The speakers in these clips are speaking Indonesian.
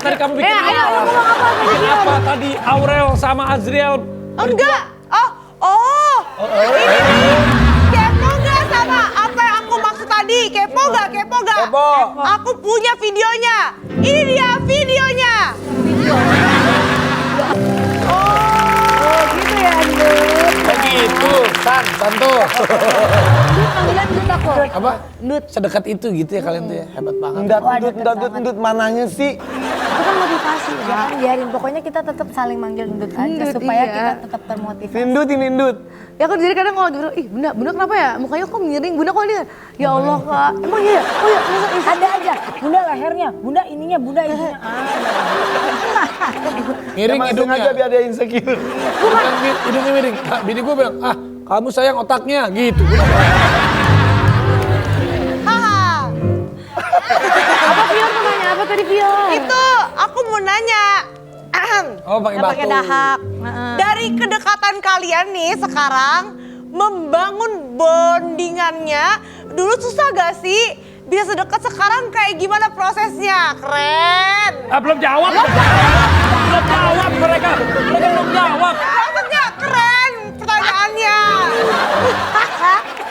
tadi kamu bikin apa? Ayo ngomong apa tadi? Bikin apa tadi Aurel sama Azriel? Enggak. Ini nih. Kepo nggak sama apa yang aku maksud tadi? Kepo nggak? Kepo. Aku punya videonya. Ini dia videonya. Gitu ya, Ndut. Begitu, Santo. Panggilan Ndut aku. Apa? Ndut. Sedekat itu gitu ya kalian tuh ya, hebat banget. Ndut mananya sih? Itu kan motivasi, jangan biarin. Pokoknya kita tetap saling manggil Ndut aja Ndut, supaya iya. kita tetap termotivasi. Ini Ndut. Ya aku jadi kadang kalau gitu, bunda kenapa ya? Mukanya kok miring, bunda kok dia? Ya Allah kak, emang iya ya? Oh ya, Ada aja, bunda lehernya, bunda ininya. Miring Emang hidungnya. sengaja biar dia insecure. Hidungnya miring. Nah, bini gue bilang, kamu sayang otaknya gitu. Haha. apa Pior tuh nanya? Apa tadi Pior? Itu aku mau nanya. Oh, pakai Nggak pakai batu. dahak. Dari kedekatan kalian nih sekarang membangun bondingannya dulu susah gak sih? Bisa sedekat sekarang kayak gimana prosesnya? Keren. Belum jawab. Belum jawab mereka. Mereka belum jawab. Maksudnya keren pertanyaannya.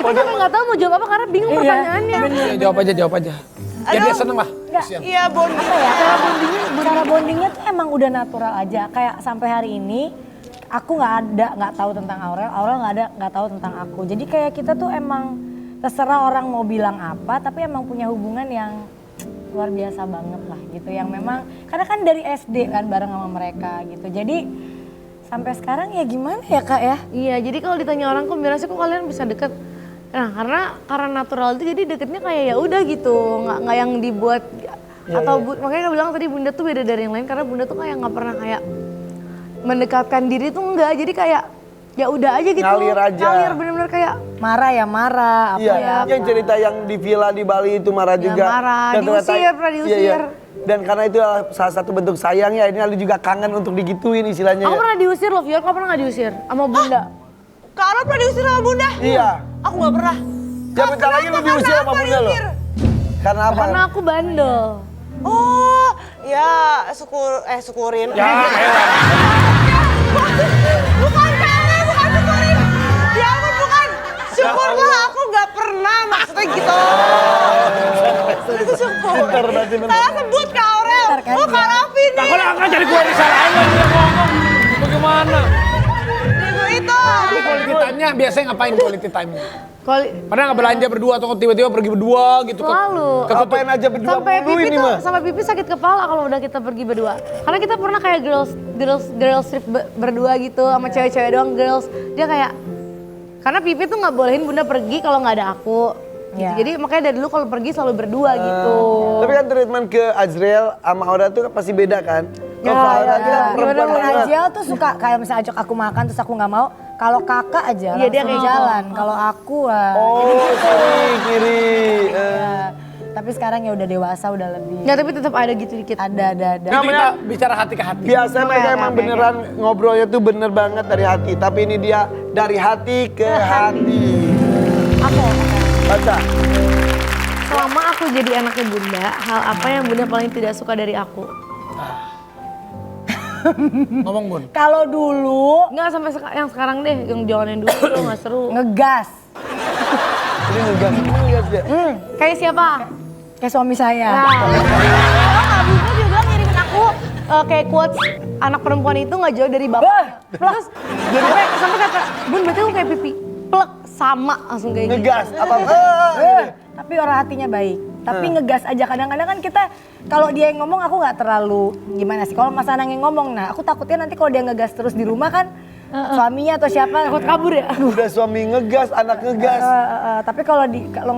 Kita sampai nggak tahu mau jawab apa karena bingung pertanyaannya. Ya, jawab aja. Biar dia seneng lah. Kasian. Iya bonding. Apa ya? Cara bondingnya tuh emang udah natural aja. Kayak sampai hari ini aku nggak tahu tentang Aurel nggak tahu tentang aku. Jadi kayak kita tuh emang terserah orang mau bilang apa, tapi emang punya hubungan yang luar biasa banget lah gitu. Yang memang karena kan dari SD kan bareng sama mereka gitu. Jadi sampai sekarang ya gimana ya kak ya? Iya, jadi kalau ditanya orang kok mirasnya kok kalian bisa deket? Nah, karena natural itu jadi deketnya kayak ya udah gitu, nggak yang dibuat atau makanya aku bilang tadi bunda tuh beda dari yang lain karena bunda tuh kayak nggak pernah kayak mendekatkan diri tuh enggak, jadi kayak ya udah aja gitu. Ngalir aja. Ngalir bener-bener kayak Marah ya marah, apa Iya, ya yang cerita yang di villa di Bali itu marah juga. marah, Dan ternyata- diusir, pernah diusir. Iya. Dan karena itu salah satu bentuk sayangnya, ini lu juga kangen untuk digituin istilahnya. aku ya. pernah diusir loh, Fior, kau pernah nggak diusir sama bunda? Kalau pernah diusir sama bunda? Iya. Aku nggak pernah. Ya bentar lagi lu diusir sama bunda lo. Karena apa? Karena aku bandel. Oh, ya syukurin. Ya, elah. Bukan syukurin. Ya ampun, bukan. Syukurlah aku nggak pernah maksudnya gitu. Itu syukur. Pintar berarti bener. Saya sebut Kak Aurel. Oh Kak Raffi Nah, nih. kalau nggak jadi gue disalahin lagi dia ngomong. Bagaimana? Ibu itu. Quality time-nya biasanya ngapain quality time-nya? Kalau Pernah nggak belanja berdua atau tiba-tiba pergi berdua gitu? selalu. Ngapain aja berdua Sampai mulu pipi ini tuh, mah. sampai pipi sakit kepala kalau udah kita pergi berdua. Karena kita pernah kayak girls trip berdua gitu sama cewek-cewek doang girls. Dia kayak karena pipi tuh nggak bolehin bunda pergi kalau nggak ada aku. Gitu. Iya. Jadi makanya dari dulu kalau pergi selalu berdua gitu. Tapi kan treatment ke Azriel sama Aura tuh pasti beda kan? Kalau Ya, Aura ya, tuh ya. perempuan Gimana, banget. Ajiel tuh suka kayak misalnya ajak aku makan terus aku nggak mau. Kalau kakak aja Iya, dia langsung kayak jalan. Kalau aku Oh, kiri. ya. Tapi sekarang ya udah dewasa, udah lebih. Nggak, tapi tetap ada gitu dikit. Ada. Itu kita bicara hati ke hati. Biasanya mereka emang beneran ngobrolnya tuh bener banget dari hati. Tapi ini dia dari hati ke hati. Aku. Baca. Selama aku jadi anaknya bunda, hal apa yang bunda paling tidak suka dari aku? Ngomong Bun. Kalau dulu Nggak sampai yang sekarang deh, yang jalan yang dulu tuh nggak seru. ngegas, Ini ngegas ya. Kayak siapa? kayak suami saya. Nah, kalau nggak bunda juga ngirimin aku kayak quotes anak perempuan itu nggak jauh dari bapak. Terus sampai kata, bun berarti aku kayak pipi. Plek, sama langsung kayak gitu. Ngegas. Apa? Tapi orang hatinya baik. Tapi ngegas aja, kadang-kadang kan kita kalau dia yang ngomong aku nggak terlalu gimana sih. Kalau Mas Anang yang ngomong, nah aku takutnya nanti kalau dia ngegas terus di rumah kan suaminya atau siapa takut kabur ya. Udah suami ngegas, anak ngegas. Tapi kalau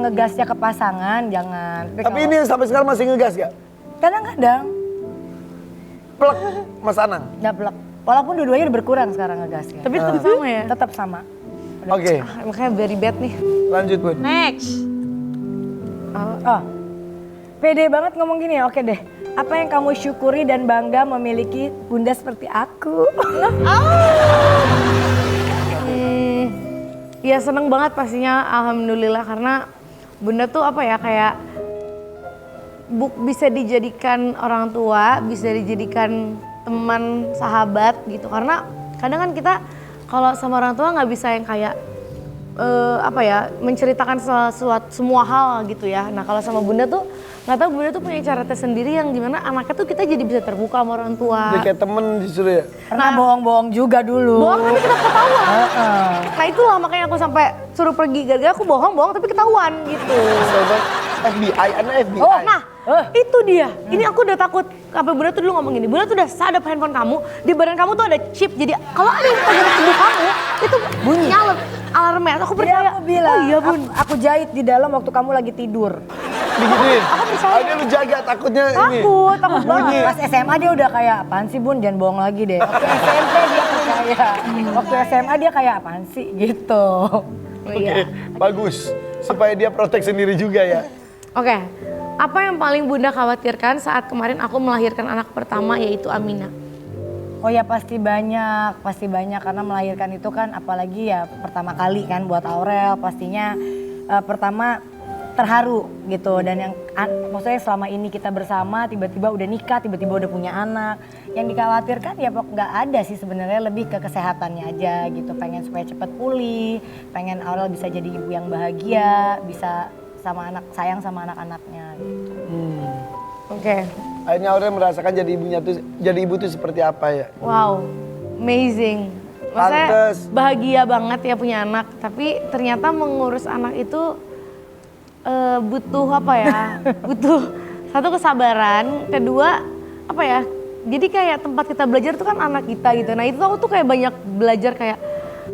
ngegasnya ke pasangan jangan. Tapi ini sampai sekarang masih ngegas gak? kadang-kadang Plek Mas Anang. nggak plek. Walaupun dua-duanya udah berkurang sekarang ngegasnya. Tapi tetap sama ya? Tetap sama. Oke, Makanya very bad nih. lanjut Bun. Next. Oh, pede banget ngomong gini ya, oke deh. Apa yang kamu syukuri dan bangga memiliki bunda seperti aku? Ya seneng banget pastinya, alhamdulillah, karena bunda tuh apa ya, kayak bisa dijadikan orang tua, bisa dijadikan teman, sahabat gitu. Karena kadang kan kita kalau sama orang tua nggak bisa yang kayak menceritakan semua hal gitu ya. Nah kalau sama bunda tuh nggak tahu, bunda tuh punya cara tersendiri yang dimana anaknya tuh kita jadi bisa terbuka sama orang tua. Dia kayak temen justru ya. Pernah bohong-bohong juga dulu. Bohong tapi kita ketahuan. Nah itulah makanya aku sampai suruh pergi gara-gara aku bohong tapi ketahuan gitu. Sobat FBI, anak FBI. Oh, nah itu dia. Ini aku udah takut. Apa bunda tuh dulu ngomong gini, bunda tuh udah sadap handphone kamu, di badan kamu tuh ada chip. Jadi kalau ada yang pegang tubuh kamu, itu bunyi nyala alarmnya. Aku percaya. Aku bilang, oh iya bun. aku jahit di dalam waktu kamu lagi tidur. Digituin. Aku percaya. Ada lu jaga takutnya ini. Takut banget. Pas SMA dia udah kayak apaan sih bun, jangan bohong lagi deh. Waktu SMP dia percaya. Waktu SMA dia kayak apaan sih gitu. Oke, bagus. Supaya dia protek sendiri juga ya. Oke, apa yang paling bunda khawatirkan saat kemarin aku melahirkan anak pertama yaitu Amina? Oh ya pasti banyak karena melahirkan itu kan apalagi ya pertama kali kan buat Aurel pastinya pertama terharu gitu dan yang maksudnya selama ini kita bersama tiba-tiba udah nikah, tiba-tiba udah punya anak. Yang dikhawatirkan ya nggak ada sih sebenarnya, lebih ke kesehatannya aja gitu. Pengen supaya cepat pulih, pengen Aurel bisa jadi ibu yang bahagia, bisa sayang sama anak-anaknya gitu. Oke. Akhirnya Aurel merasakan jadi ibu tuh seperti apa ya? Wow, amazing. Maksudnya Pantes. bahagia banget ya punya anak, tapi ternyata mengurus anak itu butuh apa ya? Butuh satu kesabaran, kedua apa ya? Jadi kayak tempat kita belajar tuh kan anak kita gitu. Nah itu aku tuh kayak banyak belajar kayak,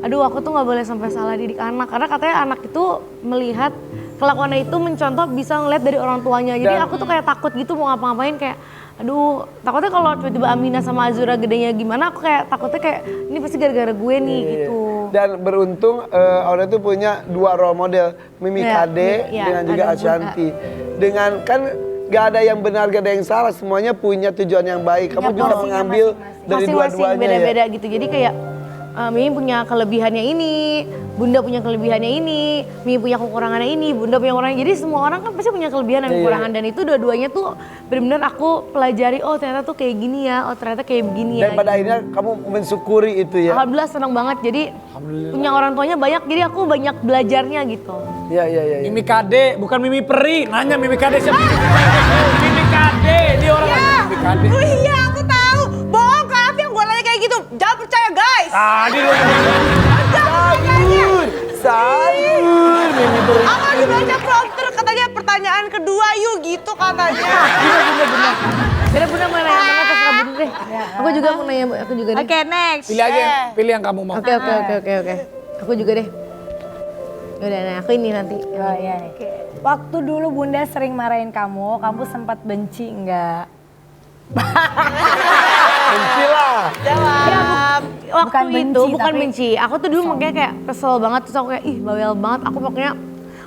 aduh aku tuh nggak boleh sampai salah didik anak karena katanya anak itu melihat kelakuannya itu mencontoh bisa ngeliat dari orang tuanya. Jadi aku tuh kayak takut gitu mau ngapa-ngapain kayak aduh takutnya kalau tiba-tiba Amina sama Azura gedenya gimana aku kayak takutnya kayak ini pasti gara-gara gue nih gitu. Dan beruntung Aurel tuh punya 2 role model, Mimi Kade dengan juga ada Ashanti. Dengan kan gak ada yang benar, gak ada yang salah, semuanya punya tujuan yang baik. Kamu bisa mengambil dari masing-masing dua-duanya beda-beda ya. gitu. Jadi kayak Mimi punya kelebihannya ini, Bunda punya kelebihannya ini, Mimi punya kekurangannya ini, Bunda punya kekurangannya. Jadi semua orang kan pasti punya kelebihan dan kekurangan. Dan itu dua-duanya tuh benar-benar aku pelajari, oh ternyata tuh kayak gini ya, oh ternyata kayak begini ya. Dan pada akhirnya kamu mensyukuri itu ya. Alhamdulillah senang banget, jadi punya orang tuanya banyak, jadi aku banyak belajarnya gitu. Iya. Mimi Kade, bukan Mimi Peri. Nanya Mimi Kade siapa? Mimi Kade, dia orang Mimi Kade. Oh iya aku tahu. Bohong Kak Afi yang gue nanya kayak gitu. Jangan percaya guys. Tadi lu Sabur, Mimi Peri. Aku lagi baca prompter katanya pertanyaan kedua yuk gitu katanya. Beda Bunda mau nanya apa terserah Bunda deh. Aku juga mau nanya, aku juga deh. Oke next. pilih yang kamu mau. Oke. Aku juga deh. Udah, nah aku ini nanti. Oh iya nih. Waktu dulu Bunda sering marahin kamu sempat benci enggak? Benci lah. Jawab. Waktu Bukan itu benci, bukan tapi benci. Aku tuh dulu makanya kayak kesel banget, terus aku kayak ih bawel banget. Aku makanya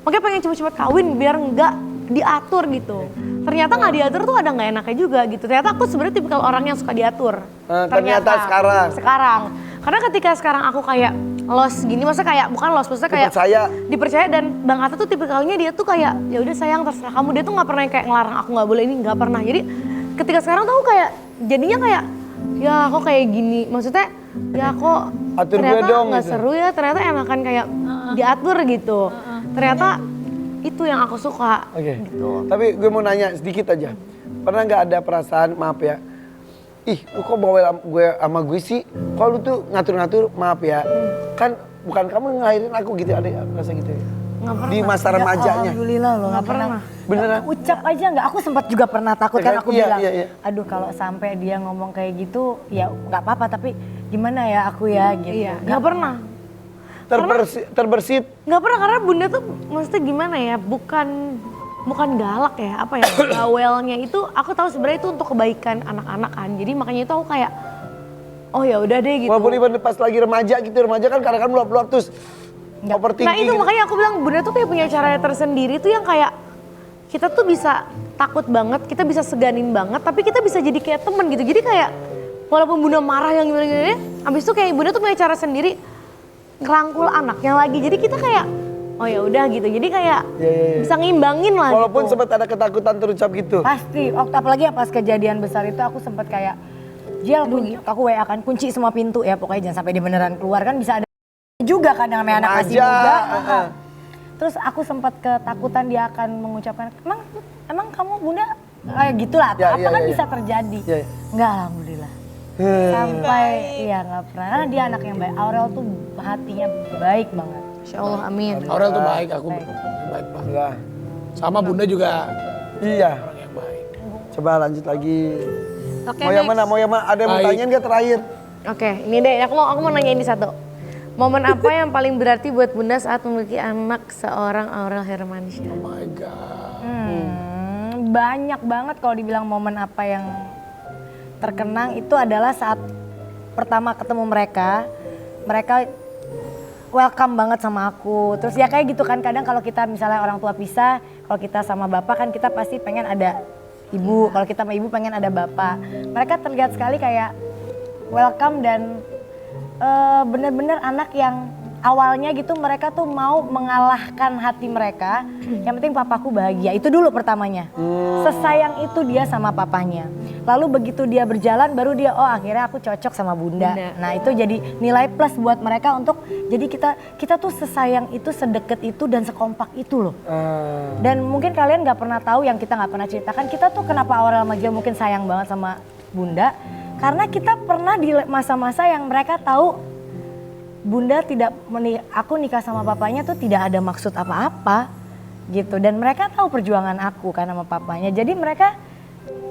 pengen cepet-cepet kawin biar nggak diatur gitu. Ternyata nggak diatur tuh ada nggak enaknya juga gitu. Ternyata aku sebenarnya tipikal orang yang suka diatur. Ternyata sekarang. Karena ketika sekarang aku kayak los gini, maksudnya kayak bukan los, maksudnya kayak dipercaya dan Bang Atta tuh tipikalnya dia tuh kayak ya udah sayang terserah kamu. Dia tuh nggak pernah kayak ngelarang aku nggak boleh ini, nggak pernah. Jadi ketika sekarang tuh aku kayak jadinya kayak ya kok kayak gini, maksudnya ya kok Atur gue ternyata dong nggak gitu. seru ya, ternyata enakan kayak diatur gitu. Ternyata itu yang aku suka. Oke. Gitu. Tapi gue mau nanya sedikit aja. Pernah nggak ada perasaan maaf ya? Ih, lu kok bawel gue sama gue sih? Kok lu tuh ngatur-ngatur, maaf ya. Kan bukan kamu ngelahirin aku gitu, ada rasa gitu ya? Nggak pernah. Di masa remajanya. Alhamdulillah loh Nggak pernah. Beneran? Ucap aja nggak, aku sempat juga pernah takut kan aku Iya, bilang, iya. aduh kalau sampai dia ngomong kayak gitu ya nggak apa-apa tapi gimana ya aku ya gitu. Iya, nggak pernah. Terbersit. Nggak pernah karena Bunda tuh maksudnya gimana ya, bukan galak ya, apa ya, bawelnya itu aku tahu sebenarnya itu untuk kebaikan anak-anak kan. Jadi makanya itu aku kayak oh ya udah deh gitu. Walaupun even pas lagi remaja gitu, remaja kan kadang-kadang meluap-luap terus overthinking. Nah itu gitu. makanya aku bilang Bunda tuh kayak punya cara tersendiri tuh yang kayak kita tuh bisa takut banget, kita bisa seganin banget, tapi kita bisa jadi kayak temen gitu. Jadi kayak walaupun Bunda marah yang gimana-gimana, abis itu kayak Bunda tuh punya cara sendiri ngerangkul anak yang lagi. Jadi kita kayak oh ya udah gitu. Jadi kayak Iya. bisa ngimbangin lah Walaupun gitu. sempat ada ketakutan terucap gitu. Pasti, waktu apalagi pas kejadian besar itu aku sempat kayak Jel, aku WA kan kunci semua pintu ya pokoknya jangan sampai dia beneran keluar kan bisa ada juga kan yang namanya anak masih Remaja, muda. Terus aku sempat ketakutan dia akan mengucapkan, emang kamu bunda kayak gitulah atau Ya, apa iya, kan iya, bisa iya. terjadi. Iya, iya. Enggak alhamdulillah. Sampai iya nggak pernah. Karena dia anak yang baik. Aurel tuh hatinya baik banget. Insya Allah amin. Aurel tuh baik, aku baik banget. Enggak. Sama Bunda juga Iya. orang yang baik. Coba lanjut lagi. Oke, Mau yang mana? next. Mau yang mana? Ada yang mau Baik. tanyain nggak terakhir? Oke, ini deh aku mau nanya ini satu. Momen apa yang paling berarti buat Bunda saat memiliki anak seorang Aurel Hermansyah? Oh my God. Banyak banget kalau dibilang momen apa yang terkenang itu adalah saat pertama ketemu mereka welcome banget sama aku. Terus ya kayak gitu kan kadang kalau kita misalnya orang tua pisah, kalau kita sama bapak kan kita pasti pengen ada ibu, kalau kita sama ibu pengen ada bapak. Mereka terlihat sekali kayak welcome dan bener-bener anak yang awalnya gitu mereka tuh mau mengalahkan hati mereka. Yang penting papaku bahagia, itu dulu pertamanya. Sesayang itu dia sama papanya. Lalu begitu dia berjalan baru dia akhirnya aku cocok sama bunda. Nah itu jadi nilai plus buat mereka untuk jadi kita tuh sesayang itu, sedekat itu dan sekompak itu loh. Dan mungkin kalian nggak pernah tahu yang kita nggak pernah ceritakan, kita tuh kenapa Aurel sama Jel mungkin sayang banget sama bunda. Karena kita pernah di masa-masa yang mereka tahu bunda aku nikah sama papanya tuh tidak ada maksud apa-apa gitu. Dan mereka tahu perjuangan aku kan sama papanya. Jadi mereka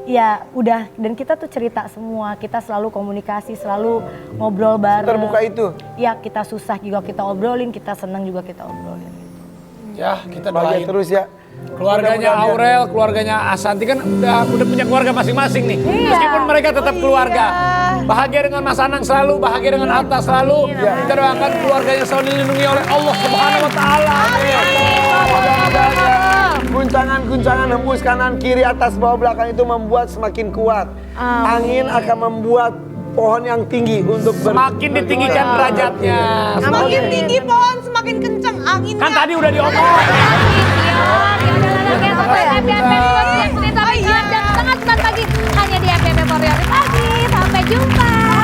ya udah, dan kita tuh cerita semua, kita selalu komunikasi, selalu ngobrol bareng. Terbuka itu? Ya kita susah juga kita obrolin, kita senang juga kita obrolin. Ya kita Bahagia doain. terus ya. Keluarganya Mudah-mudahan Aurel, keluarganya Asanti kan udah punya keluarga masing-masing nih. Iya. Meskipun mereka tetap keluarga. Bahagia dengan Mas Anang selalu, bahagia dengan Atta selalu. Kita doakan keluarganya selalu dilindungi oleh Allah Subhanahu wa taala. Mudah-mudahan ya, guncangan-guncangan hembus kanan kiri atas bawah belakang itu membuat semakin kuat. Angin akan membuat pohon yang tinggi untuk Semakin ditinggikan derajatnya. Semakin tinggi pohon, semakin kencang anginnya. Kan tadi udah diomong. Jam setengah 9 pagi hanya di FYP for Real pagi. Sampai jumpa.